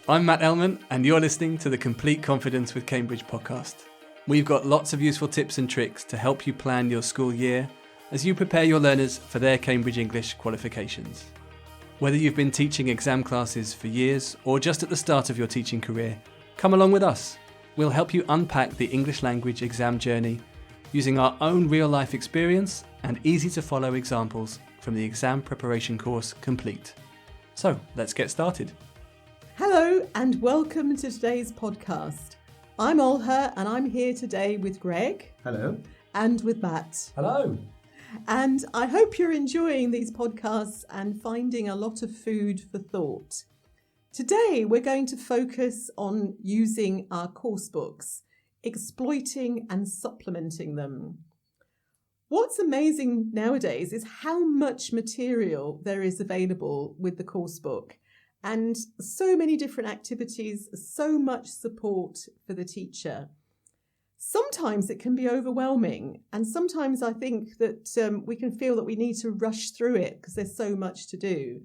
I'm Matt Elman, and you're listening to the Complete Confidence with Cambridge podcast. We've got lots of useful tips and tricks to help you plan your school year as you prepare your learners for their Cambridge English qualifications. Whether you've been teaching exam classes for years or just at the start of your teaching career, come along with us. We'll help you unpack the English language exam journey using our own real-life experience and easy-to-follow examples from the exam preparation course Complete. So, let's get started. Hello and welcome to today's podcast. I'm Olha and I'm here today with Greg. Hello. And with Matt. Hello. And I hope you're enjoying these podcasts and finding a lot of food for thought. Today we're going to focus on using our course books, exploiting and supplementing them. What's amazing nowadays is how much material there is available with the course book, and so many different activities, so much support for the teacher. Sometimes it can be overwhelming, and sometimes I think that we can feel that we need to rush through it because there's so much to do.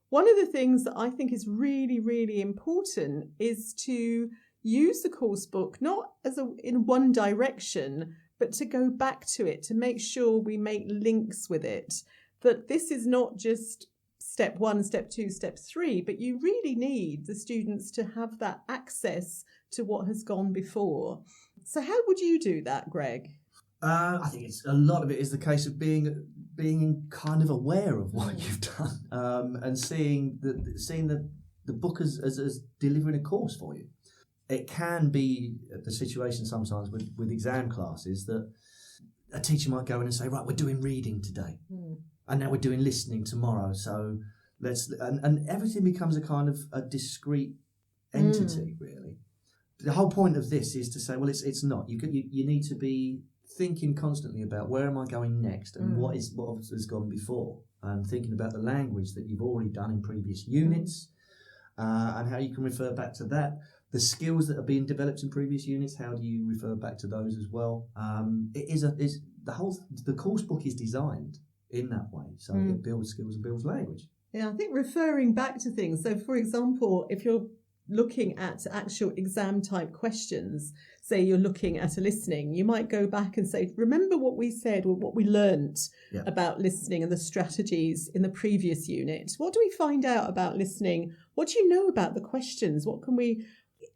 One of the things that I think is really, really important is to use the course book not as in one direction, but to go back to it, to make sure we make links with it, that this is not just step 1, step 2, step 3, but you really need the students to have that access to what has gone before. So how would you do that, Greg? I think a lot of it is the case of being kind of aware of what you've done and seeing the book as delivering a course for you. It can be the situation sometimes with exam classes that a teacher might go in and say, right, we're doing reading today, and now we're doing listening tomorrow. So and everything becomes a kind of a discrete entity, really. The whole point of this is to say, well, it's not. You need to be thinking constantly about where am I going next and what has gone before, and thinking about the language that you've already done in previous units and how you can refer back to that. The skills that are being developed in previous units, how do you refer back to those as well? The course book is designed in that way, so it builds skills and builds language. Yeah, I think referring back to things. So, for example, if you're looking at actual exam type questions, say you're looking at a listening, you might go back and say, remember what we said or what we learnt about listening and the strategies in the previous unit. What do we find out about listening? What do you know about the questions? What can we...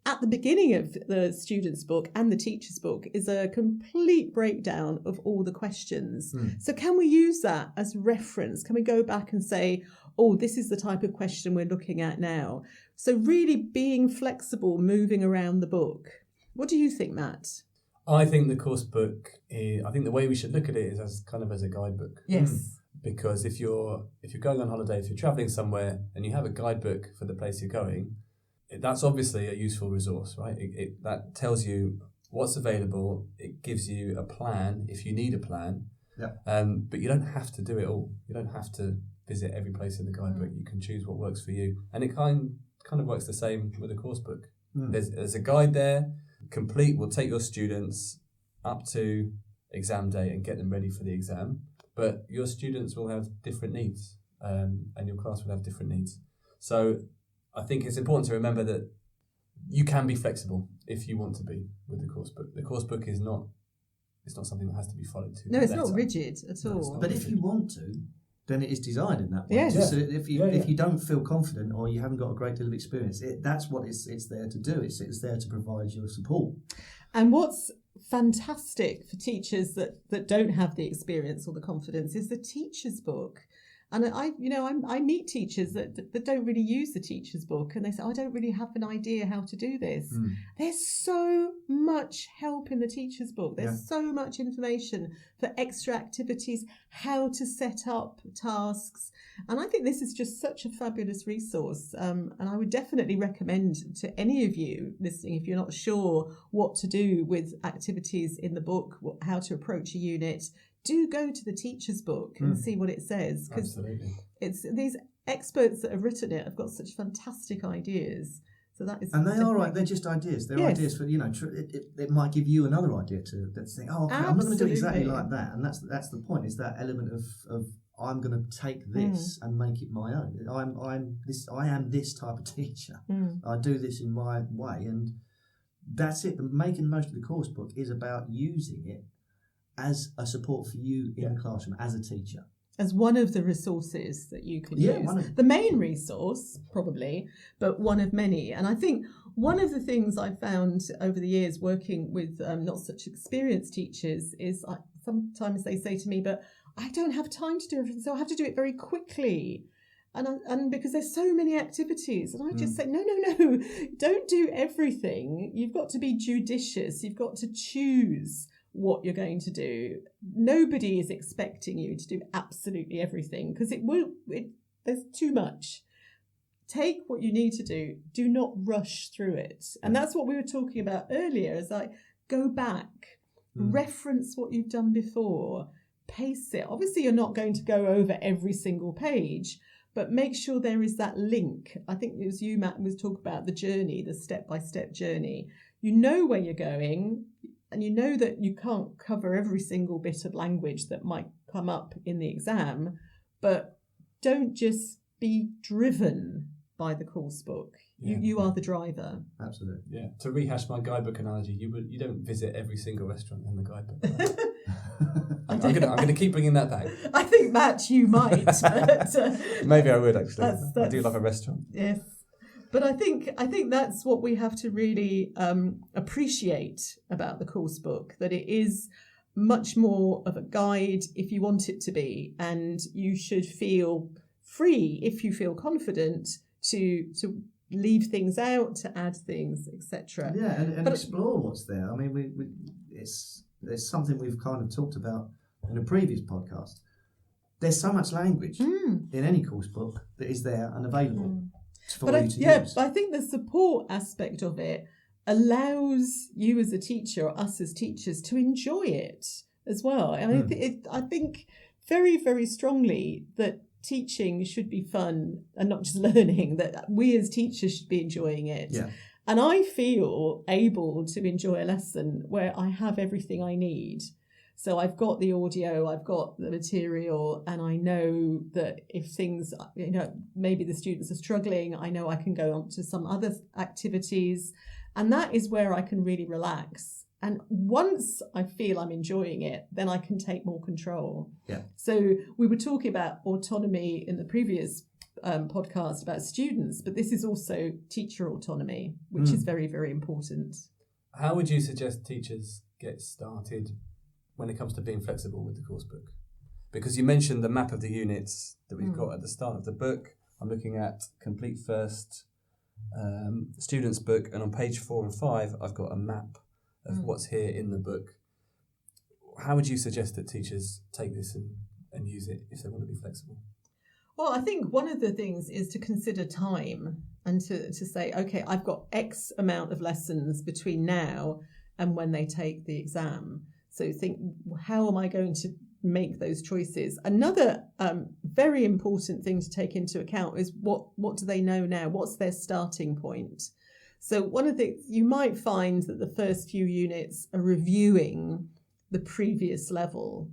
At the beginning of the student's book and the teacher's book is a complete breakdown of all the questions. So can we use that as reference? Can we go back and say, oh, this is the type of question we're looking at now? So really being flexible, moving around the book. What do you think, Matt? I think the course book I think the way we should look at it is as a guidebook. Yes. Because if you're going on holiday, if you're travelling somewhere and you have a guidebook for the place you're going, that's obviously a useful resource, right? That tells you what's available. It gives you a plan if you need a plan. But you don't have to do it all. You don't have to visit every place in the guidebook. You can choose what works for you. And it kind of works the same with a course book. There's a guide there. Complete will take your students up to exam day and get them ready for the exam. But your students will have different needs, and your class will have different needs. So I think it's important to remember that you can be flexible if you want to be with the course book. The course book is not something that has to be followed to. No, it's not rigid at all. But if you want to, then it is designed in that way. Yes. So if you don't feel confident or you haven't got a great deal of experience, that's what it's there to do. It's there to provide your support. And what's fantastic for teachers that don't have the experience or the confidence is the teacher's book. And I meet teachers that don't really use the teacher's book, and they say, I don't really have an idea how to do this. There's so much help in the teacher's book. There's so much information for extra activities, how to set up tasks. And I think this is just such a fabulous resource. And I would definitely recommend to any of you listening, if you're not sure what to do with activities in the book, how to approach a unit, do go to the teacher's book and see what it says. Absolutely. It's these experts that have written it have got such fantastic ideas. So that is, and they are right. They're just ideas. They're ideas for it might give you another idea to think. Oh, okay, I'm not going to do it exactly like that. And that's the point. Is that element of I'm going to take this and make it my own. I am this type of teacher. I do this in my way, and that's it. But making the most of the course book is about using it as a support for you in the classroom as a teacher. As one of the resources that you can use. The main resource, probably, but one of many. And I think one of the things I found over the years working with not such experienced teachers is sometimes they say to me, but I don't have time to do everything, so I have to do it very quickly. And because there's so many activities. And I just say, no, don't do everything. You've got to be judicious. You've got to choose what you're going to do. Nobody is expecting you to do absolutely everything because there's too much. Take what you need to do. Do not rush through it. And that's what we were talking about earlier, is like, go back, reference what you've done before, pace it. Obviously, you're not going to go over every single page, but make sure there is that link. I think it was you, Matt, was talking about the journey, the step-by-step journey. You know where you're going, and you know that you can't cover every single bit of language that might come up in the exam, but don't just be driven by the course book. You are the driver. Absolutely. Yeah. To rehash my guidebook analogy, you don't visit every single restaurant in the guidebook. Right? I'm going to keep bringing that back. I think, Matt, you might. But, maybe I would, actually. I do love a restaurant. Yes. But I think that's what we have to really appreciate about the course book, that it is much more of a guide if you want it to be, and you should feel free, if you feel confident, to leave things out, to add things, etc. Yeah, and explore what's there. I mean, it's something we've kind of talked about in a previous podcast. There's so much language in any course book that is there and available. But I think the support aspect of it allows you as a teacher, or us as teachers, to enjoy it as well. And I think very, very strongly that teaching should be fun and not just learning, that we as teachers should be enjoying it. Yeah. And I feel able to enjoy a lesson where I have everything I need. So I've got the audio, I've got the material, and I know that if things, maybe the students are struggling, I know I can go on to some other activities. And that is where I can really relax. And once I feel I'm enjoying it, then I can take more control. Yeah. So we were talking about autonomy in the previous podcast about students, but this is also teacher autonomy, which is very, very important. How would you suggest teachers get started when it comes to being flexible with the course book? Because you mentioned the map of the units that we've got at the start of the book. I'm looking at Complete First students book, and on page 4 and 5 I've got a map of what's here in the book. How would you suggest that teachers take this and use it if they want to be flexible? Well, I think one of the things is to consider time and to say, okay, I've got X amount of lessons between now and when they take the exam. So think, how am I going to make those choices? Another very important thing to take into account is what do they know now? What's their starting point? So one of the, you might find that the first few units are reviewing the previous level.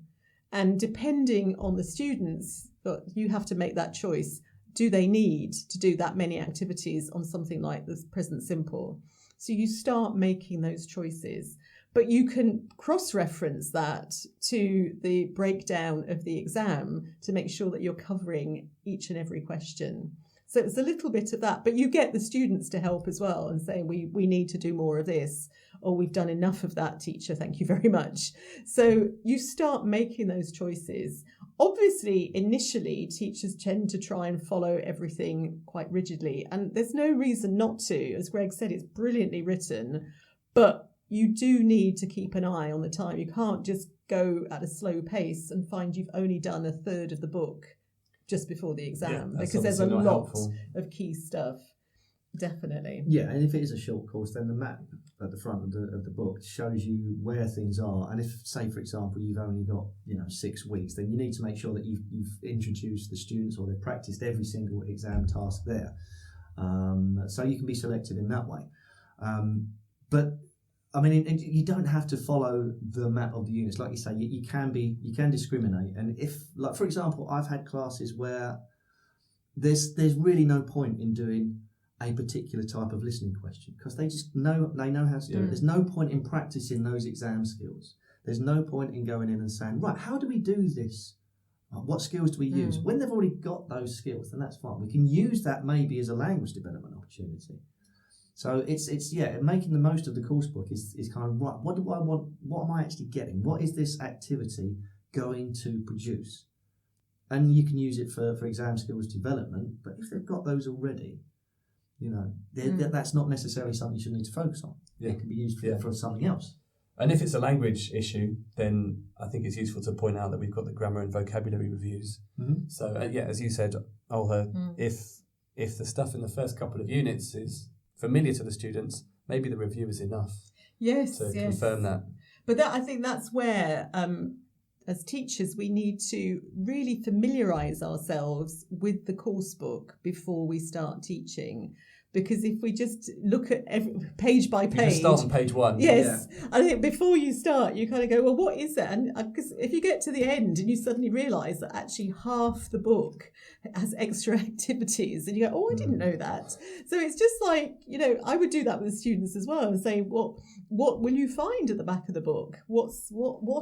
And depending on the students, you have to make that choice. Do they need to do that many activities on something like this Present Simple? So you start making those choices. But you can cross-reference that to the breakdown of the exam to make sure that you're covering each and every question. So it's a little bit of that, but you get the students to help as well and say, we need to do more of this, or we've done enough of that, teacher, thank you very much. So you start making those choices. Obviously, initially, teachers tend to try and follow everything quite rigidly, and there's no reason not to. As Greg said, it's brilliantly written, but you do need to keep an eye on the time. You can't just go at a slow pace and find you've only done a third of the book just before the exam, because there's a lot of key stuff. Definitely. Yeah, and if it is a short course, then the map at the front of the book shows you where things are. And if, say, for example, you've only got 6 weeks, then you need to make sure that you've introduced the students, or they've practiced every single exam task there. So you can be selective in that way. But I mean, you don't have to follow the map of the units, like you say. You can discriminate, and if, like for example, I've had classes where there's really no point in doing a particular type of listening question because they know how to do it. There's no point in practicing those exam skills. There's no point in going in and saying, right, how do we do this? What skills do we use? When they've already got those skills, then that's fine. We can use that maybe as a language development opportunity. So it's making the most of the course book is kind of, right, what do I want? What am I actually getting? What is this activity going to produce? And you can use it for exam skills development, but if they've got those already, that's not necessarily something you should need to focus on. Yeah. It can be used for something else. And if it's a language issue, then I think it's useful to point out that we've got the grammar and vocabulary reviews. Mm-hmm. So, as you said, Olha, if the stuff in the first couple of units is familiar to the students, maybe the review is enough to confirm that. But I think that's where, as teachers, we need to really familiarise ourselves with the course book before we start teaching. Because if we just look at page by page... You can start on page 1. Yes. Yeah. I think before you start, you kind of go, well, what is that? And because if you get to the end and you suddenly realise that actually half the book has extra activities and you go, oh, I didn't know that. So it's just like, I would do that with students as well and say, well, what will you find at the back of the book? What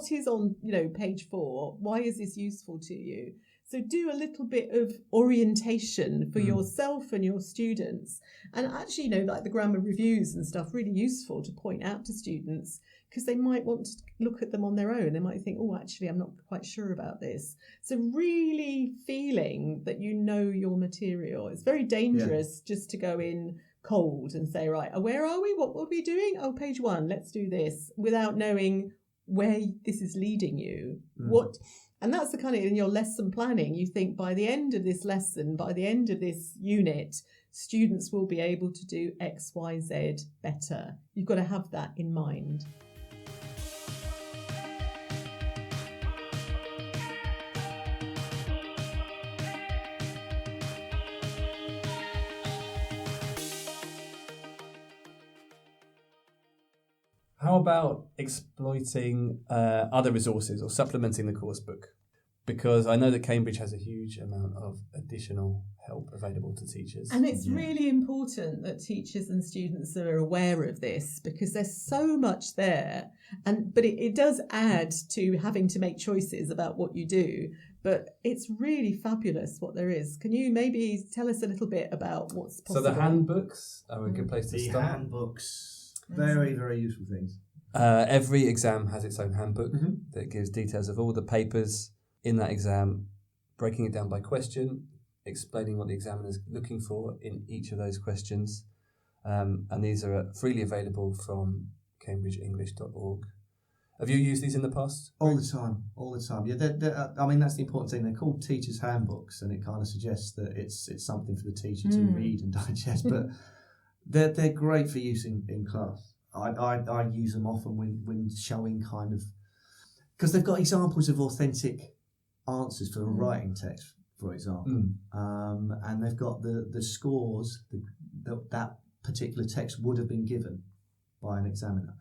is on, page 4? Why is this useful to you? So do a little bit of orientation for yourself and your students. And actually, like the grammar reviews and stuff, really useful to point out to students because they might want to look at them on their own. They might think, oh, actually, I'm not quite sure about this. So really feeling that you know your material. It's very dangerous just to go in cold and say, right, where are we? What are we doing? Oh, page 1, let's do this, without knowing where this is leading you. And that's the kind of, in your lesson planning, you think by the end of this lesson, by the end of this unit, students will be able to do X, Y, Z better. You've got to have that in mind. How about exploiting other resources or supplementing the course book? Because I know that Cambridge has a huge amount of additional help available to teachers. And it's really important that teachers and students are aware of this because there's so much there. But it does add to having to make choices about what you do. But it's really fabulous what there is. Can you maybe tell us a little bit about what's possible? So the handbooks are a good place to start. The handbooks. Very, very useful things. Every exam has its own handbook that gives details of all the papers in that exam, breaking it down by question, explaining what the examiner is looking for in each of those questions. And these are freely available from cambridgeenglish.org. Have you used these in the past? All the time. Yeah, I mean, that's the important thing. They're called teachers' handbooks, and it kind of suggests that it's something for the teacher to read and digest, but they're great for use in class. I use them often when showing kind of, because they've got examples of authentic answers for a writing text, for example, and they've got the scores that particular text would have been given by an examiner.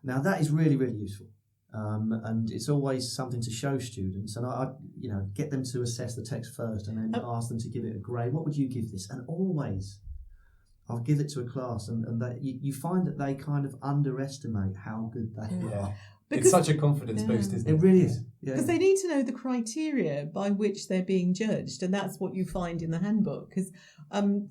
Now that is really, really useful, and it's always something to show students, and I get them to assess the text first, and then ask them to give it a grade. What would you give this? And always, I'll give it to a class, and that you find that they kind of underestimate how good they are. Because, it's such a confidence boost, isn't it? It really is. Because they need to know the criteria by which they're being judged, and that's what you find in the handbook. Because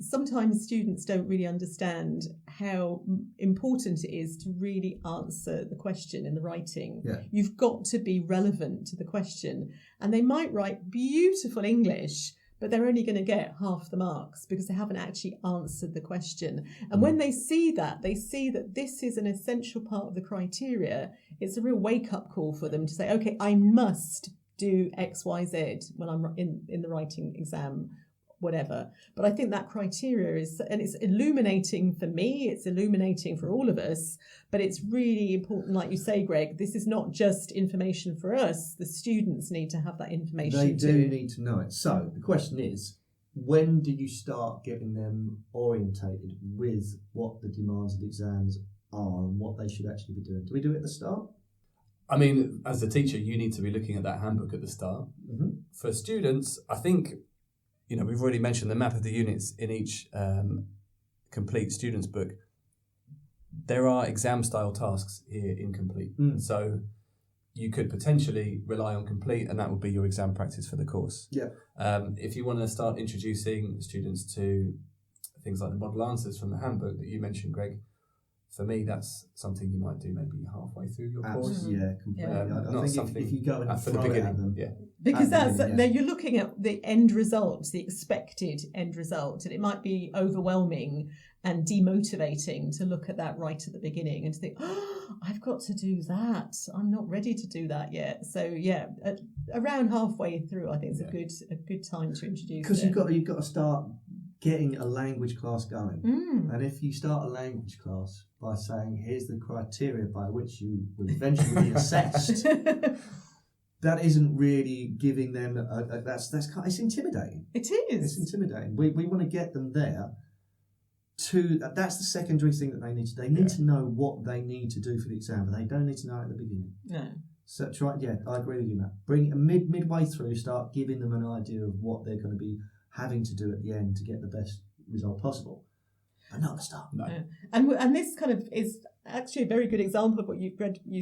sometimes students don't really understand how important it is to really answer the question in the writing. Yeah. You've got to be relevant to the question, and they might write beautiful English, but they're only going to get half the marks because they haven't actually answered the question. And when they see that this is an essential part of the criteria, it's a real wake-up call for them to say, okay, I must do X, Y, Z when I'm in the writing exam, whatever. But I think that criteria it's illuminating for me, it's illuminating for all of us, but it's really important, like you say, Greg, this is not just information for us, the students need to have that information They too. do need to know it. So the question is, when do you start getting them orientated with what the demands of the exams are and what they should actually be doing? Do we do it at the start? I mean, as a teacher, you need to be looking at that handbook at the start. Mm-hmm. For students, I think, we've already mentioned the map of the units in each Complete Students book. There are exam-style tasks here in Complete. So you could potentially rely on Complete, and that would be your exam practice for the course. Yeah. If you want to start introducing students to things like the model answers from the handbook that you mentioned, Greg, for me, that's something you might do maybe halfway through your course. Yeah, completely. Yeah. I Not think something if you go and for throw the it beginning. at them, Yeah. Because At the beginning, you're looking at the end result, the expected end result, and it might be overwhelming and demotivating to look at that right at the beginning and to think, oh, I've got to do that. I'm not ready to do that yet. So yeah, around halfway through, I think it's a good time to introduce. because you've got to start getting a language class going. And if you start a language class by saying, here's the criteria by which you will eventually be assessed, that isn't really giving them it's intimidating. It It's is. intimidating. We want to get them there to, that's the secondary thing that they need to do. They need to know what they need to do for the exam, but they don't need to know it at the beginning. No. So I agree with you, Matt. Bring midway through, start giving them an idea of what they're going to be having to do at the end to get the best result possible. But not at the start. No. Yeah. And this kind of is actually a very good example of what you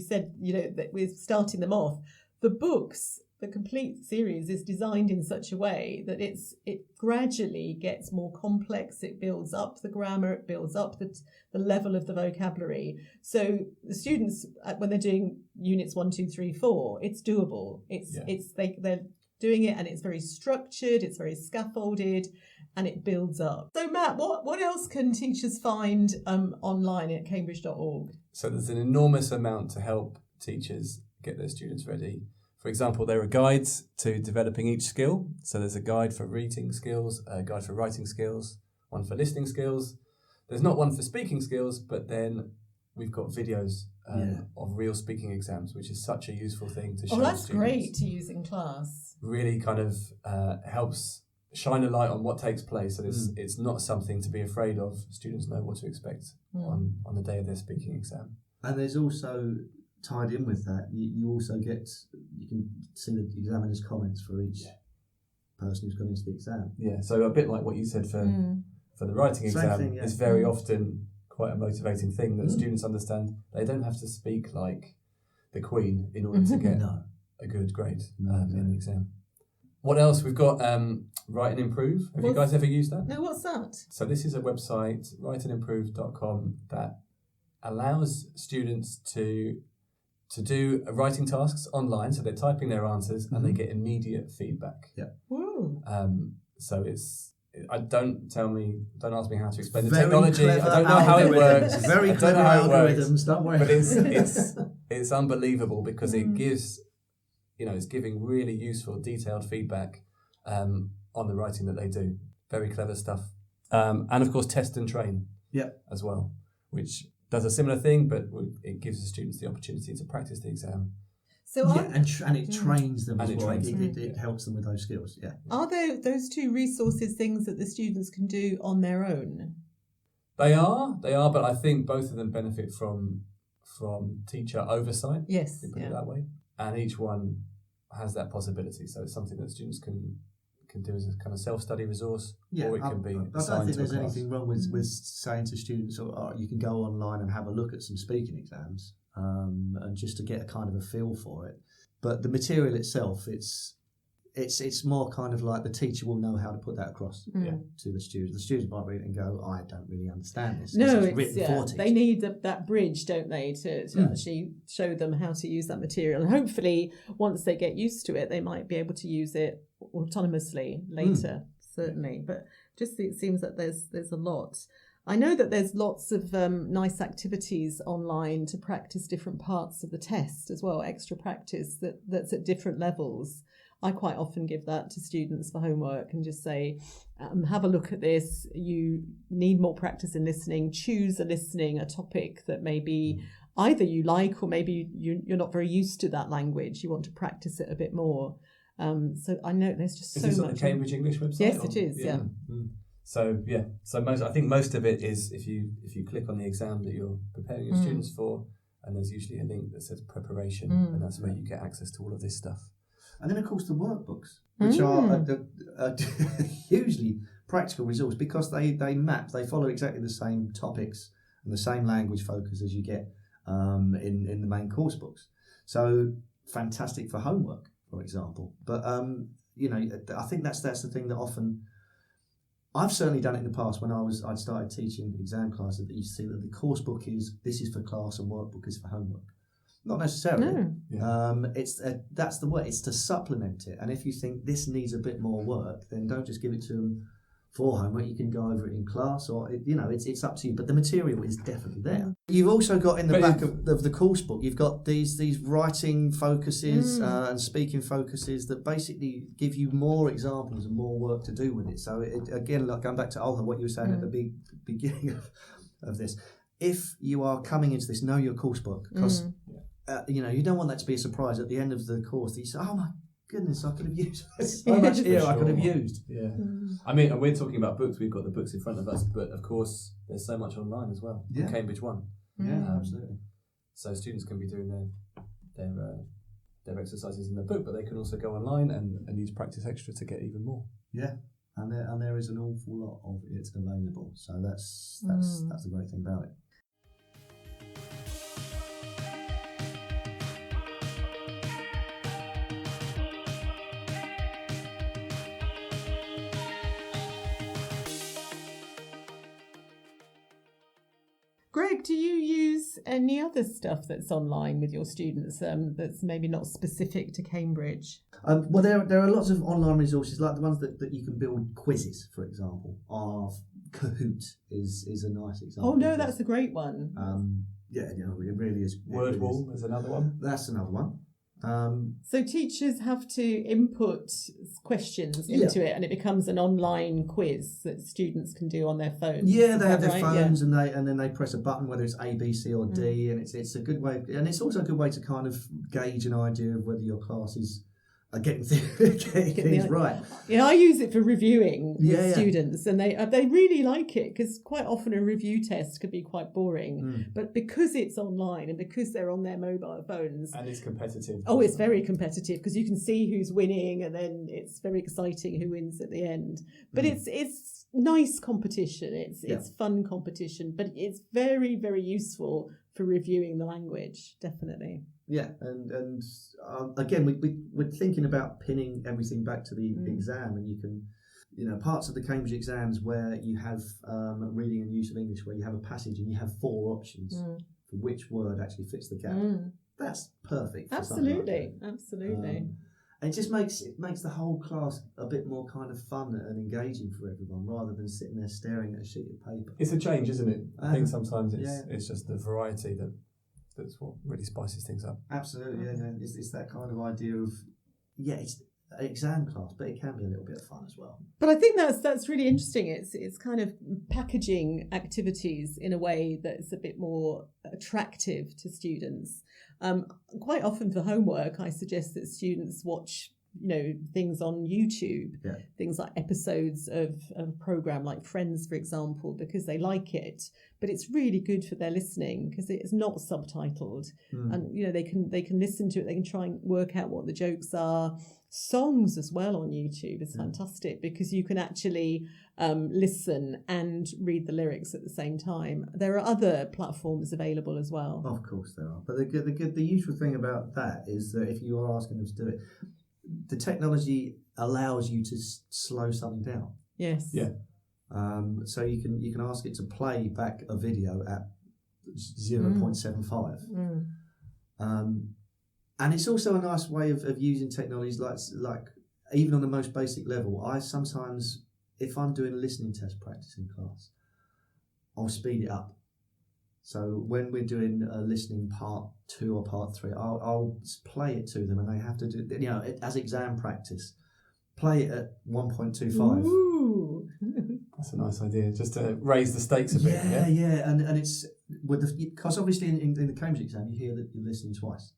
said, that we're starting them off. The books, the Complete series, is designed in such a way that it gradually gets more complex. It builds up the grammar, it builds up the level of the vocabulary. So the students, when they're doing units 1, 2, 3, 4, it's doable. They're doing it, and it's very structured, it's very scaffolded, and it builds up. So Matt, what else can teachers find online at cambridge.org? So there's an enormous amount to help teachers get their students ready. For example, there are guides to developing each skill. So there's a guide for reading skills, a guide for writing skills, one for listening skills. There's not one for speaking skills, but then we've got videos of real speaking exams, which is such a useful thing to show that's students. great to use in class. Really kind of helps shine a light on what takes place. So it's not something to be afraid of. Students know what to expect on the day of their speaking exam. And there's also, tied in with that, you also you can see the examiner's comments for each person who's gone into the exam. Yeah, so a bit like what you said for the writing Same exam, thing, yeah. it's very often quite a motivating thing that students understand. They don't have to speak like the Queen in order to get a good grade in the exam. What else? We've got Write and Improve. Have you guys ever used that? No, what's that? So this is a website, writeandimprove.com, that allows students to do writing tasks online. So they're typing their answers and they get immediate feedback. Yeah. Ooh. So don't ask me how to explain the Very technology. clever I don't know how it algorithms. works. Very I don't clever know how it works. algorithms, don't worry. But it's unbelievable because it gives, it's giving really useful, detailed feedback on the writing that they do. Very clever stuff. And of course, Test and Train as well, which does a similar thing, but it gives the students the opportunity to practice the exam. So and it trains them And as it well. trains them. It helps them with those skills. Yeah. are those two resources things that the students can do on their own? They are, but I think both of them benefit from teacher oversight. Yes. Put it that way, and each one has that possibility. So it's something that students can do as a kind of self-study resource, or it can be I don't assigned think to a there's class. anything wrong with saying to students, you can go online and have a look at some speaking exams, and just to get a kind of a feel for it. But the material itself, it's more kind of like the teacher will know how to put that across to the students. The students might read it and go, I don't really understand this. No, it's written for teachers. They need that bridge, don't they, to actually show them how to use that material. And hopefully, once they get used to it, they might be able to use it autonomously later, certainly. But just it seems that there's a lot. I know that there's lots of nice activities online to practice different parts of the test as well, extra practice that's at different levels. I quite often give that to students for homework and just say, have a look at this. You need more practice in listening. Choose a topic that maybe either you like or maybe you're not very used to that language. You want to practice it a bit more. So I know there's just Is so this much. on the Cambridge English website? Yes, it is, yeah. So I think most of it is if you click on the exam that you're preparing your students for, and there's usually a link that says preparation, and that's where you get access to all of this stuff. And then, of course, the workbooks, which are a hugely practical resource because they follow exactly the same topics and the same language focus as you get in the main course books. So fantastic for homework, for example. But I think that's the thing that often I've certainly done it in the past when I'd started teaching exam classes. That you see that the course book this is for class and workbook is for homework. Not necessarily. No. Yeah. That's the way. It's to supplement it. And if you think this needs a bit more work, then don't just give it to them for homework. You can go over it in class, or it's up to you. But the material is definitely there. You've also got in the back of the course book, you've got these writing focuses and speaking focuses that basically give you more examples and more work to do with it. So again, like going back to Olha, what you were saying at the beginning of this, if you are coming into this, know your course book because. You don't want that to be a surprise at the end of the course that you say, oh my goodness, I could have used so much here I could have used. Yeah. I mean, and we're talking about books, we've got the books in front of us, but of course there's so much online as well. Yeah. Cambridge One. Yeah, absolutely. So students can be doing their exercises in the book, but they can also go online and use Practice Extra to get even more. Yeah. And there is an awful lot of it available. So that's the great thing about it. Greg, do you use any other stuff that's online with your students that's maybe not specific to Cambridge? Well, there are lots of online resources, like the ones that you can build quizzes, for example. Kahoot is a nice example. Oh, no, that's a great one. It really is. Wordwall is another one. That's another one. So teachers have to input questions into it, and it becomes an online quiz that students can do on their phones. Yeah, they have their phones, and then they press a button, whether it's A, B, C, or D, and it's a good way, and it's also a good way to kind of gauge an idea of whether your classes are getting things right. Yeah, I use it for reviewing with students, and they really like it because quite often a review test could be quite boring. But because it's online and because they're on their mobile phones, and it's competitive. Oh, it's very competitive because you can see who's winning, and then it's very exciting who wins at the end. But it's nice competition. It's fun competition, but it's very, very useful for reviewing the language, definitely. Yeah, and again, we're thinking about pinning everything back to the exam, and you can, parts of the Cambridge exams where you have reading and use of English, where you have a passage and you have 4 options for which word actually fits the gap. That's perfect. For absolutely. And it just makes the whole class a bit more kind of fun and engaging for everyone, rather than sitting there staring at a sheet of paper. It's a change, isn't it? I think sometimes it's just the variety that's what really spices things up. Absolutely, yeah. It's that kind of idea of, it's an exam class, but it can be a little bit of fun as well. But I think that's really interesting. It's kind of packaging activities in a way that's a bit more attractive to students. Quite often for homework, I suggest that students watch things on YouTube, things like episodes of a program like Friends, for example, because they like it. But it's really good for their listening because it's not subtitled, and they can listen to it. They can try and work out what the jokes are. Songs as well on YouTube is fantastic because you can actually listen and read the lyrics at the same time. There are other platforms available as well. Of course there are, but the useful thing about that is that if you are asking them to do it, the technology allows you to slow something down. Yes. Yeah. So you can ask it to play back a video at 0.75. And it's also a nice way of using technologies like even on the most basic level. I sometimes, if I'm doing a listening test practice in class, I'll speed it up. So when we're doing a listening part 2 or part 3, I'll play it to them, and they have to do, as exam practice, play it at 1.25. Ooh. That's a nice idea, just to raise the stakes a bit. Yeah, and it's because obviously in the Cambridge exam you hear that you're listening twice,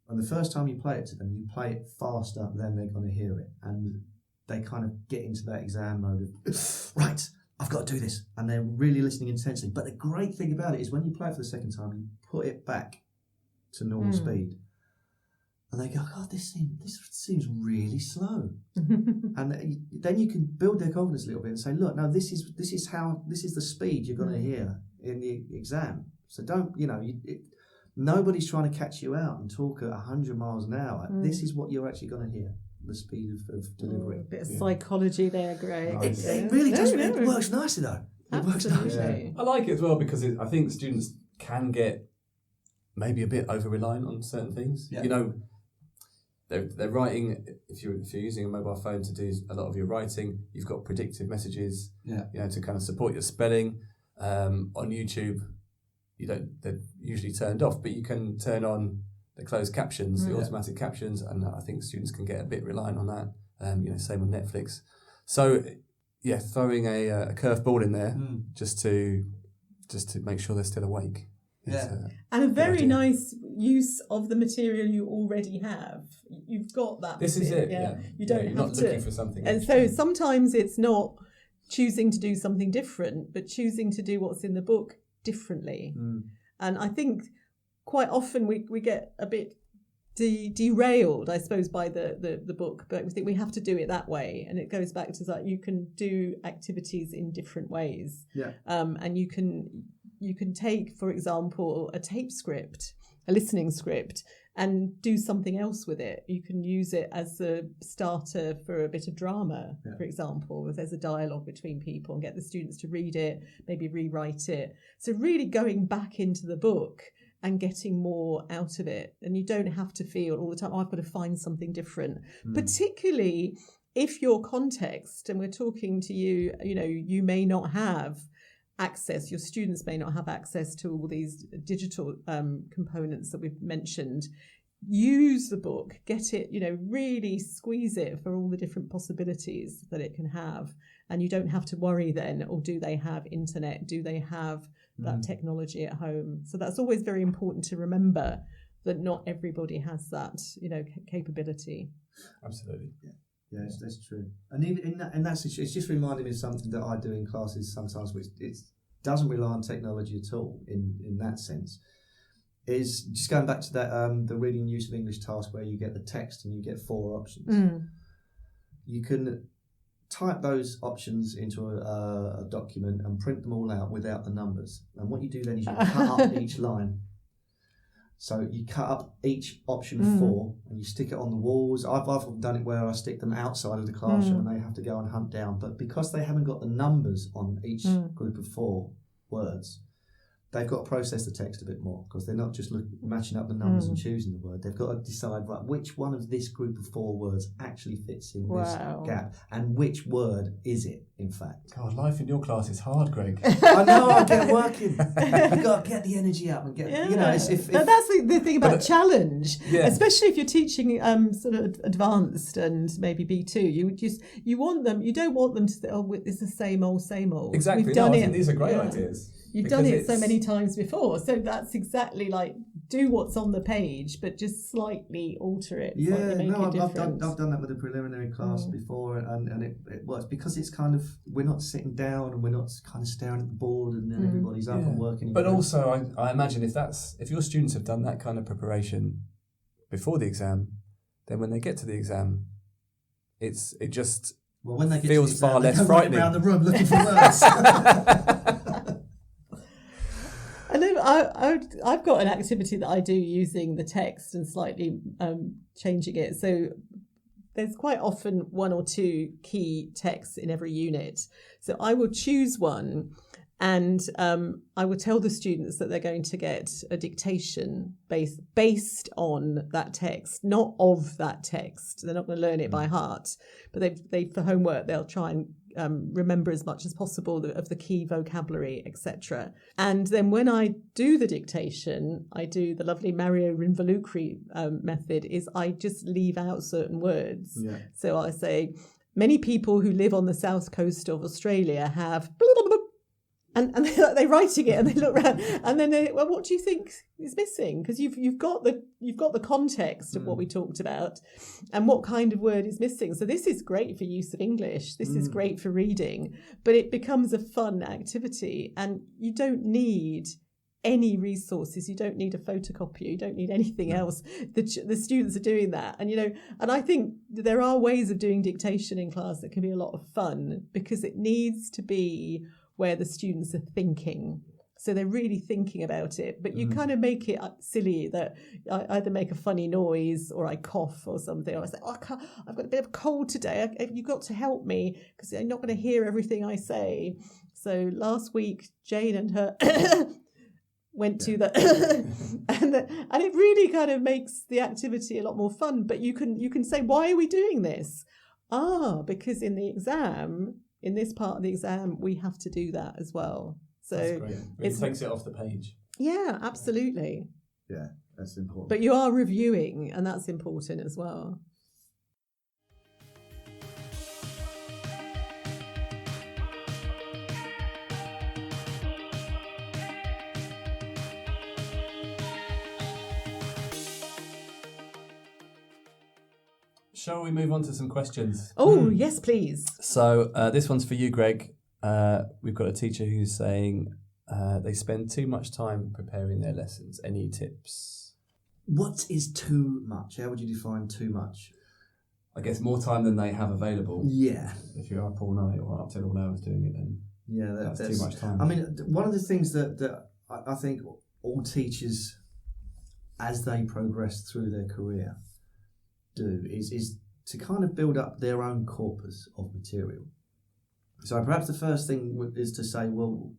and the first time you play it to them, you play it faster than they're going to hear it, and they kind of get into that exam mode of right. I've got to do this, and they're really listening intensely. But the great thing about it is when you play it for the second time, you put it back to normal speed, and they go, God, this seems really slow. And then you can build their confidence a little bit and say, look, no, this is the speed you're going to hear in the exam. So don't, nobody's trying to catch you out and talk at 100 miles an hour. This is what you're actually going to hear. The speed of delivery. A bit of psychology there, Greg. It really does. It works nicely though. It works nicely. I like it as well because I think students can get maybe a bit over reliant on certain things. Yeah. They're writing. If you're using a mobile phone to do a lot of your writing, you've got predictive messages. Yeah. To kind of support your spelling. On YouTube, they're usually turned off, but you can turn on the closed captions, the automatic captions, and I think students can get a bit reliant on that. Same on Netflix. So, throwing a curveball in there just to make sure they're still awake. And a very nice use of the material you already have. You've got that. This is it. Yeah. You don't you're have not to. Looking for something. And so sometimes it's not choosing to do something different, but choosing to do what's in the book differently. And I think quite often we get a bit derailed, I suppose, by the book, but we think we have to do it that way. And it goes back to that you can do activities in different ways. And you can take, for example, a tape script, a listening script, and do something else with it. You can use it as a starter for a bit of drama, for example, if there's a dialogue between people, and get the students to read it, maybe rewrite it. So really going back into the book and getting more out of it. And you don't have to feel all the time, I've got to find something different, particularly if your context, and we're talking to you, you may not have access, your students may not have access to all these digital components that we've mentioned. Use the book, get it, really squeeze it for all the different possibilities that it can have. And you don't have to worry then, or do they have internet? Do they have that technology at home? So that's always very important to remember, that not everybody has that, capability. Absolutely. Yeah, that's true. And even in that situation, it's just reminded me of something that I do in classes sometimes, which it doesn't rely on technology at all in that sense. Is just going back to that the reading use of English task where you get the text and you get 4 options. You can type those options into a document and print them all out without the numbers. And what you do then is you cut up each line. So you cut up each option 4 and you stick it on the walls. I've often done it where I stick them outside of the classroom and they have to go and hunt down. But because they haven't got the numbers on each group of 4 words, they've got to process the text a bit more, because they're not just matching up the numbers and choosing the word. They've got to decide, right, which one of this group of 4 words actually fits in this gap, and which word is it, in fact. God, life in your class is hard, Greg. I know, I get working. You've got to get the energy up and get, that's the thing about challenge, especially if you're teaching sort of advanced and maybe B2. You don't want them to say, oh, it's the same old. Exactly. We've done I it. think these are great ideas. You've done it so many times before, so that's exactly like do what's on the page, but just slightly alter it. I've done that with a preliminary class before, and it works, because it's kind of, we're not sitting down and we're not kind of staring at the board and then everybody's up and working. But also, I imagine if your students have done that kind of preparation before the exam, then when they get to the exam, it just when they get feels to the exam, far less frightening. Around the room looking for words. And then I've got an activity that I do using the text and slightly changing it. So there's quite often 1 or 2 key texts in every unit. So I will choose one, and I will tell the students that they're going to get a dictation based on that text, not of that text. They're not going to learn it by heart, but they for homework they'll try and remember as much as possible of the key vocabulary, etc. And then when I do the dictation, I do the lovely Mario Rinvolucri method, is I just leave out certain words. So I say, many people who live on the south coast of Australia have blah, blah, blah, and they're writing it, and they look around, and then well, what do you think is missing? Because you've got the context of what we talked about, and what kind of word is missing. So this is great for use of English. This is great for reading, but it becomes a fun activity, and you don't need any resources. You don't need a photocopier. You don't need anything else. The students are doing that, and and I think there are ways of doing dictation in class that can be a lot of fun, because it needs to be where the students are thinking. So they're really thinking about it, but you kind of make it silly that I either make a funny noise or I cough or something. Or I say, I've got a bit of a cold today. You've got to help me because I'm not going to hear everything I say. So last week, Jane and her went to the and it really kind of makes the activity a lot more fun. But you can say, why are we doing this? Because in the exam, in this part of the exam, we have to do that as well. So it takes it off the page. Yeah, absolutely. Yeah, that's important. But you are reviewing, and that's important as well. Shall we move on to some questions? Oh, yes, please. So this one's for you, Greg. We've got a teacher who's saying they spend too much time preparing their lessons. Any tips? What is too much? How would you define too much? I guess more time than they have available. Yeah. If you're up all night or up till all hours doing it, then that's too much time. I mean, one of the things that I think all teachers, as they progress through their career, do is to kind of build up their own corpus of material. So perhaps the first thing is to say, well,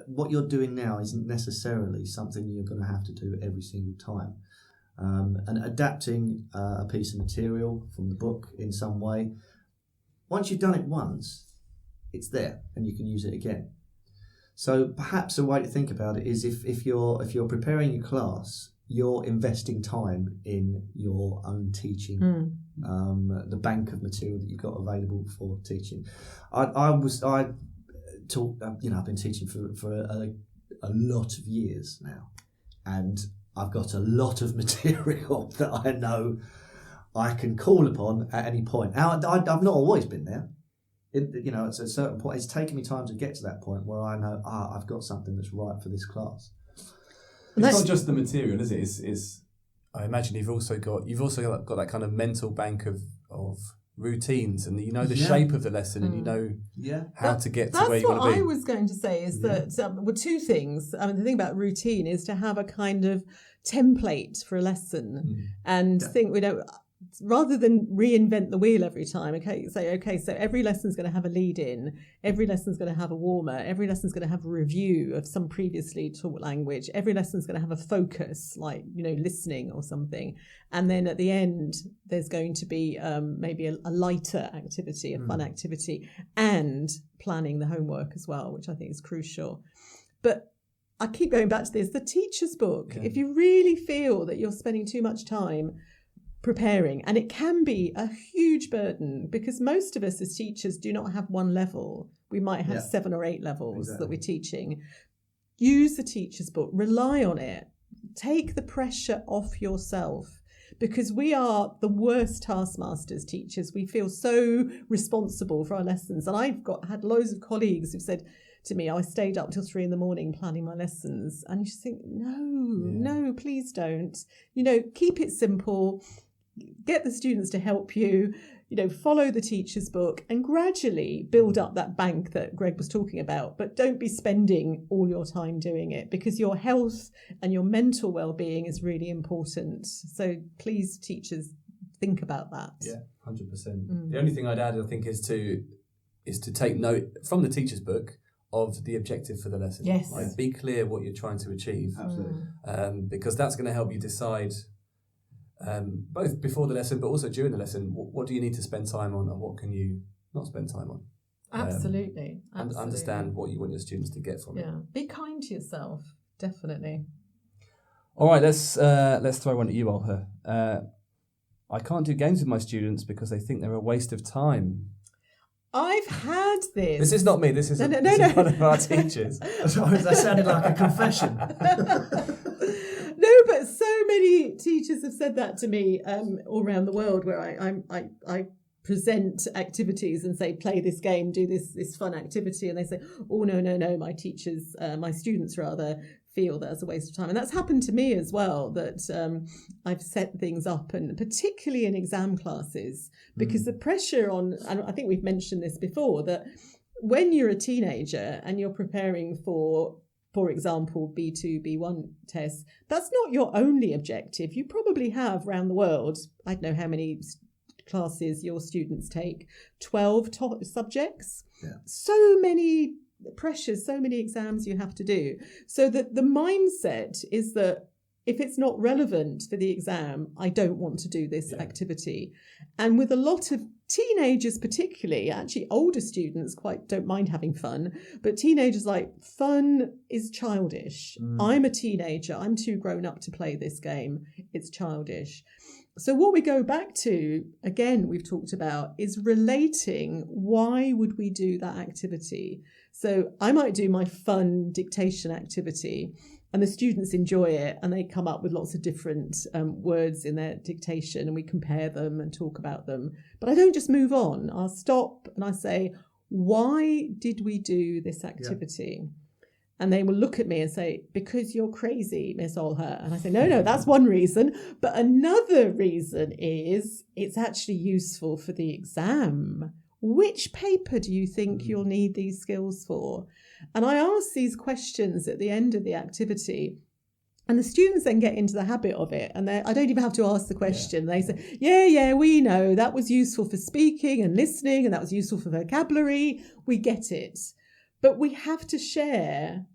what you're doing now isn't necessarily something you're going to have to do every single time. And adapting a piece of material from the book in some way, once you've done it once, it's there and you can use it again. So perhaps a way to think about it is if you're preparing your class, you're investing time in your own teaching, the bank of material that you've got available for teaching. I've been teaching for a lot of years now, and I've got a lot of material that I know I can call upon at any point. Now, I've not always been there. At a certain point, it's taken me time to get to that point where I know, I've got something that's right for this class. It's not just the material, is it? It's I imagine you've also got that kind of mental bank of routines, and the shape of the lesson, and how to get to where you want to be. That's what I was going to say is that two things. I mean, the thing about routine is to have a kind of template for a lesson, and think rather than reinvent the wheel every time. So every lesson's going to have a lead in, every lesson's going to have a warmer, every lesson's going to have a review of some previously taught language, every lesson's going to have a focus, like listening or something, and then at the end there's going to be maybe a lighter activity, a fun activity, and planning the homework as well, which I think is crucial. But I keep going back to this, the teacher's book. If you really feel that you're spending too much time preparing, and it can be a huge burden, because most of us as teachers do not have one level. We might have 7 or 8 levels that we're teaching. Use the teacher's book, rely on it, take the pressure off yourself, because we are the worst taskmasters, teachers. We feel so responsible for our lessons, and I've had loads of colleagues who've said to me, I stayed up till 3 a.m. planning my lessons, and you just think, no, please don't. Keep it simple. Get the students to help you, follow the teacher's book, and gradually build up that bank that Greg was talking about. But don't be spending all your time doing it, because your health and your mental well-being is really important. So please, teachers, think about that. Yeah, 100%. The only thing I'd add, I think, is to take note from the teacher's book of the objective for the lesson. Yes. Like, be clear what you're trying to achieve. Absolutely. Because that's going to help you decide, both before the lesson but also during the lesson, what do you need to spend time on and what can you not spend time on. Absolutely. And understand what you want your students to get from it. Yeah, be kind to yourself, definitely. All right, let's throw one at you, Olha. I can't do games with my students because they think they're a waste of time. I've had this. This is not me. This is No. this is one of our teachers. Sorry, that sounded like a confession. No, but so many teachers have said that to me all around the world, where I present activities and say, play this game, do this fun activity, and they say, oh no, my teachers, my students rather, feel that's a waste of time. And that's happened to me as well, that I've set things up, and particularly in exam classes, because the pressure on, and I think we've mentioned this before, that when you're a teenager and you're preparing for example, B2, B1 tests, that's not your only objective. You probably have around the world, I don't know how many classes your students take, 12 subjects. Yeah. So many pressures, so many exams you have to do. So that the mindset is that if it's not relevant for the exam, I don't want to do this activity. And with a lot of teenagers particularly, actually older students quite don't mind having fun, but teenagers like, fun is childish. I'm a teenager, I'm too grown up to play this game, it's childish. So what we go back to, again, we've talked about, is relating why would we do that activity. So I might do my fun dictation activity, and the students enjoy it, and they come up with lots of different words in their dictation, and we compare them and talk about them. But I don't just move on. I'll stop and I say, why did we do this activity? Yeah. And they will look at me and say, because you're crazy, Miss Olher. And I say, no, that's one reason. But another reason is it's actually useful for the exam. Which paper do you think you'll need these skills for? And I ask these questions at the end of the activity, and the students then get into the habit of it. And I don't even have to ask the question. Yeah. They say, yeah, we know that was useful for speaking and listening, and that was useful for vocabulary. We get it. But we have to share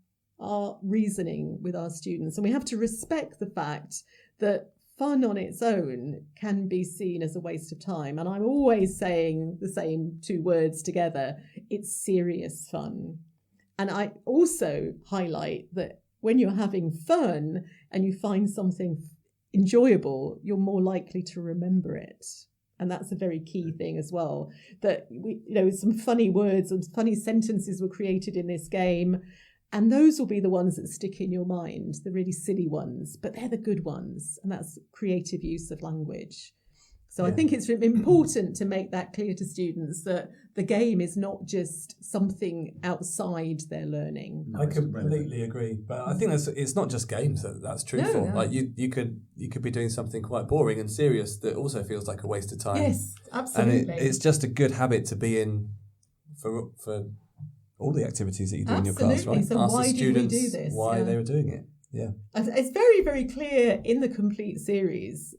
our reasoning with our students, and we have to respect the fact that fun on its own can be seen as a waste of time. And I'm always saying the same two words together. It's serious fun. And I also highlight that when you're having fun and you find something enjoyable, you're more likely to remember it. And that's a very key thing as well, that some funny words and funny sentences were created in this game. And those will be the ones that stick in your mind, the really silly ones, but they're the good ones. And that's creative use of language. So I think it's important to make that clear to students that the game is not just something outside their learning. No, I completely agree. But I think it's not just games that's truthful. No. Like you could be doing something quite boring and serious that also feels like a waste of time. Yes, absolutely. And it's just a good habit to be in for all the activities that you do in your class, right? So ask why the students did we do this? Why they were doing it. Yeah. It's very, very clear in the complete series,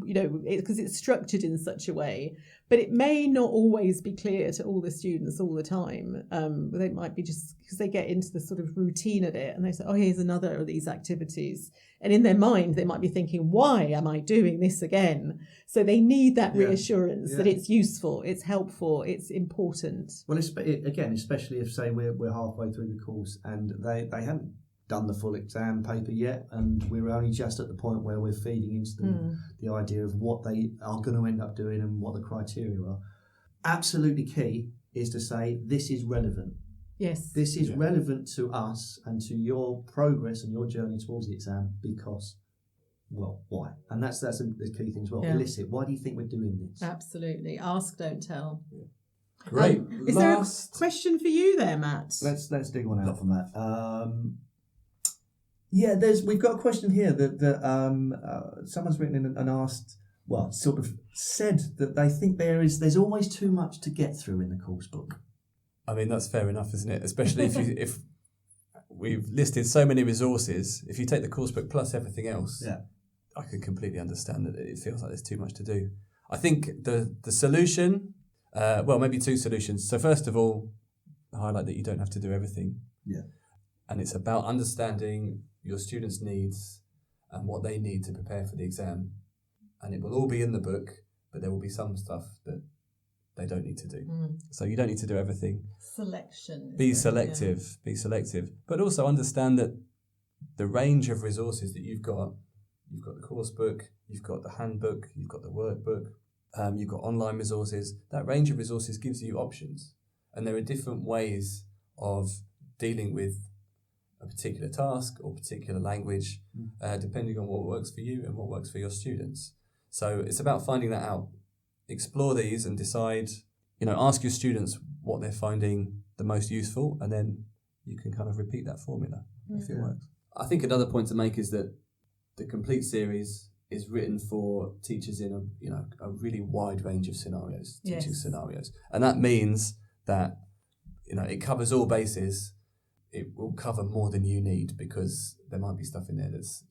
because it's structured in such a way, but it may not always be clear to all the students all the time. They might be just because they get into the sort of routine of it and they say, oh, here's another of these activities. And in their mind, they might be thinking, why am I doing this again? So they need that reassurance that it's useful, it's helpful, it's important. Well, again, especially if, say, we're halfway through the course and they haven't done the full exam paper yet, and we're only just at the point where we're feeding into the idea of what they are going to end up doing and what the criteria are. Absolutely key is to say this is relevant. Yes. This is relevant to us and to your progress and your journey towards the exam because, well, why? And that's the key thing as well. Yeah. Elicit. Why do you think we're doing this? Absolutely. Ask, don't tell. Yeah. Great. Is there a question for you there, Matt? Let's dig one out for Matt. We've got a question here that someone's written in and asked, well, sort of said that they think there's always too much to get through in the course book. I mean, that's fair enough, isn't it? Especially if we've listed so many resources. If you take the course book plus everything else, I can completely understand that it feels like there's too much to do. I think the solution, maybe two solutions. So first of all, highlight that you don't have to do everything. Yeah. And it's about understanding your students' needs and what they need to prepare for the exam. And it will all be in the book, but there will be some stuff that they don't need to do. So you don't need to do everything. Selection. Be selective. But also understand that the range of resources that you've got the course book, you've got the handbook, you've got the workbook, You've got online resources. That range of resources gives you options. And there are different ways of dealing with a particular task or particular language, depending on what works for you and what works for your students. So it's about finding that out. Explore these and decide, ask your students what they're finding the most useful, and then you can kind of repeat that formula if it works. I think another point to make is that the Complete series is written for teachers in a really wide range of scenarios, teaching scenarios. And that means that, it covers all bases. It will cover more than you need, because there might be stuff in there that's,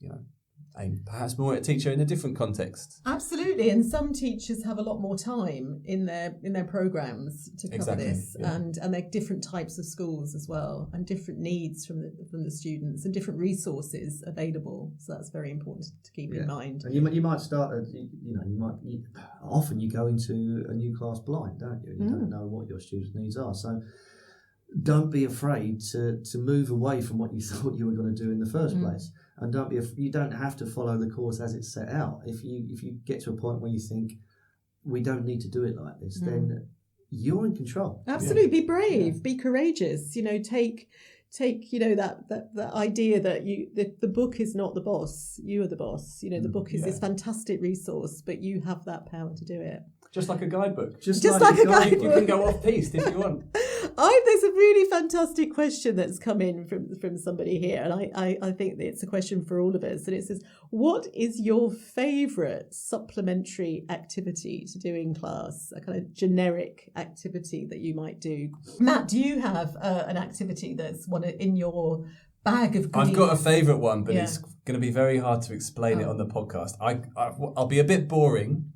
aimed perhaps more at a teacher in a different context. Absolutely, and some teachers have a lot more time in their programs to cover this, and they're different types of schools as well, and different needs from the students, and different resources available. So that's very important to keep in mind. And you might start, often you go into a new class blind, don't you? You don't know what your students' needs are, so don't be afraid to move away from what you thought you were going to do in the first place. And you don't have to follow the course as it's set out. If you get to a point where you think we don't need to do it like this, then you're in control. Absolutely, be brave, be courageous. Take that idea that the book is not the boss. You are the boss. The book is this fantastic resource, but you have that power to do it. Just like a guidebook. Just like a guidebook. You can go off piste if you want. There's a really fantastic question that's come in from somebody here, and I think that it's a question for all of us. And it says, what is your favourite supplementary activity to do in class? A kind of generic activity that you might do. Matt, do you have an activity that's one in your bag of goodies? I've got a favourite one, but it's going to be very hard to explain it on the podcast. I'll be a bit boring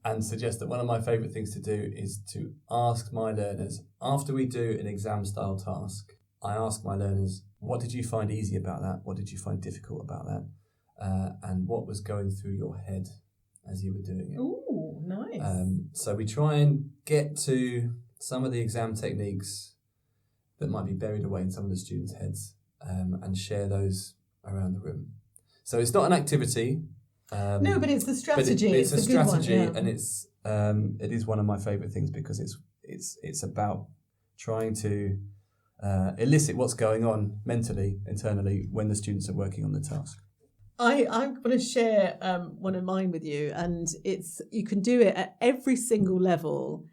and suggest that one of my favourite things to do is to ask my learners, after we do an exam-style task, I ask my learners, what did you find easy about that? What did you find difficult about that? And what was going through your head as you were doing it? Ooh, nice. So we try and get to some of the exam techniques that might be buried away in some of the students' heads, and share those around the room. So it's not an activity. No, but it's a strategy. It's a strategy, good one, and it is one of my favourite things, because it's about trying to elicit what's going on mentally, internally, when the students are working on the task. I'm going to share one of mine with you, and you can do it at every single level,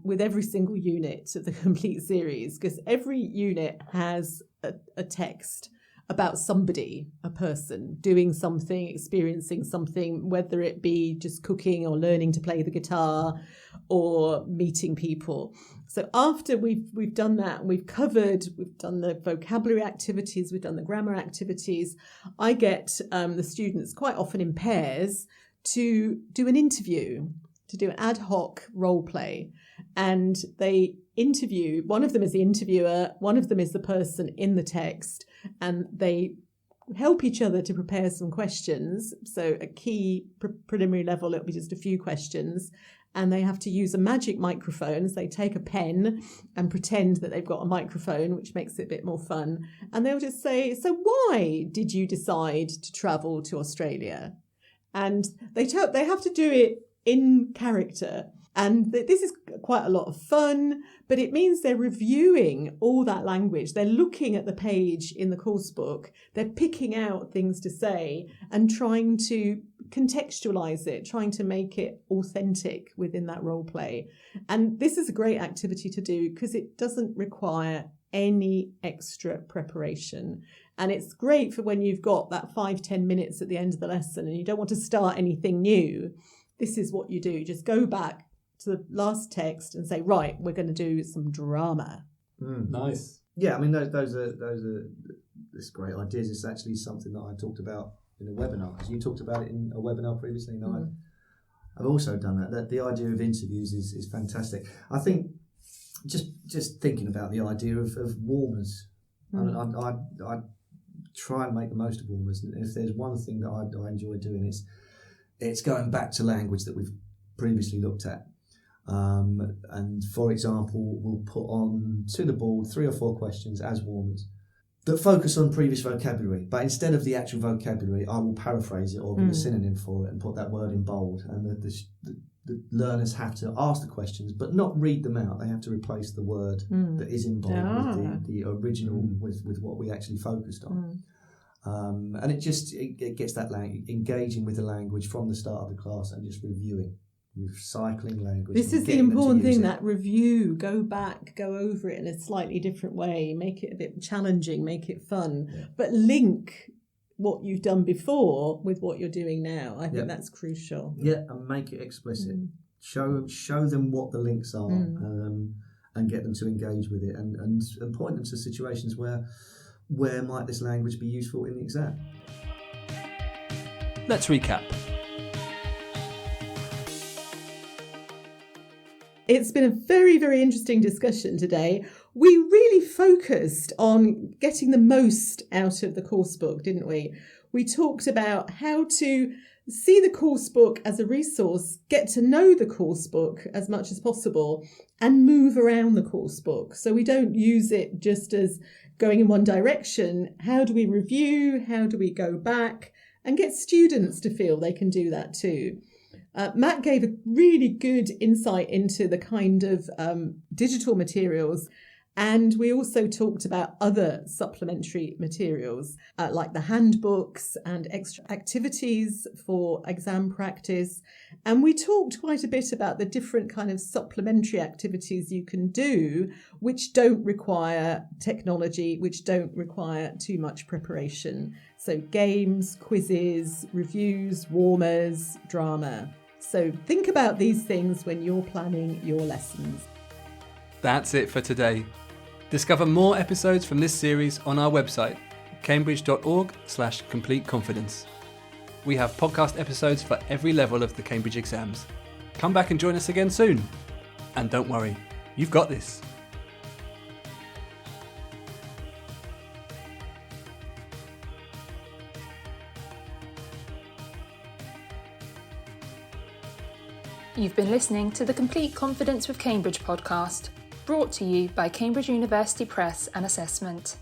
with every single unit of the Complete series, because every unit has a text about somebody, a person, doing something, experiencing something, whether it be just cooking or learning to play the guitar or meeting people. So after we've done that, we've done the vocabulary activities, we've done the grammar activities, I get the students quite often in pairs to do an interview, to do an ad hoc role play. And they interview, one of them is the interviewer, one of them is the person in the text, and they help each other to prepare some questions. So a key preliminary level, it'll be just a few questions, and they have to use a magic microphone. So they take a pen and pretend that they've got a microphone, which makes it a bit more fun. And they'll just say, so why did you decide to travel to Australia? And they have to do it in character. And this is quite a lot of fun, but it means they're reviewing all that language. They're looking at the page in the course book. They're picking out things to say and trying to contextualize it, trying to make it authentic within that role play. And this is a great activity to do because it doesn't require any extra preparation. And it's great for when you've got that 5-10 minutes at the end of the lesson and you don't want to start anything new. This is what you do. Just go back to the last text and say, right, we're going to do some drama. Nice. Yeah, I mean, those are this great ideas. It's actually something that I talked about in a webinar, because you talked about it in a webinar previously, and I've also done that. That the idea of interviews is fantastic. I think just thinking about the idea of warmers, I try and make the most of warmers. And if there's one thing that I enjoy doing, it's going back to language that we've previously looked at. And for example, we'll put on to the board 3 or 4 questions as warmers that focus on previous vocabulary, but instead of the actual vocabulary, I will paraphrase it or give a synonym for it and put that word in bold. And the learners have to ask the questions, but not read them out. They have to replace the word that is involved with the original with what we actually focused on. And it gets that engaging with the language from the start of the class and just recycling language. This is the important thing, that review, go back, go over it in a slightly different way, make it a bit challenging, make it fun, but link what you've done before with what you're doing now. I think that's crucial. Yeah, and make it explicit. Show them what the links are, and get them to engage with it, and point them to situations where might this language be useful in the exam. Let's recap. It's been a very, very interesting discussion today. We really focused on getting the most out of the course book, didn't we? We talked about how to see the course book as a resource, get to know the course book as much as possible, and move around the course book. So we don't use it just as going in one direction. How do we review? How do we go back? And get students to feel they can do that too. Matt gave a really good insight into the kind of digital materials, and we also talked about other supplementary materials like the handbooks and extra activities for exam practice. And we talked quite a bit about the different kind of supplementary activities you can do which don't require technology, which don't require too much preparation. So games, quizzes, reviews, warmers, drama. So think about these things when you're planning your lessons. That's it for today. Discover more episodes from this series on our website, cambridge.org/completeconfidence. We have podcast episodes for every level of the Cambridge exams. Come back and join us again soon. And don't worry, you've got this. You've been listening to the Complete Confidence with Cambridge podcast, brought to you by Cambridge University Press and Assessment.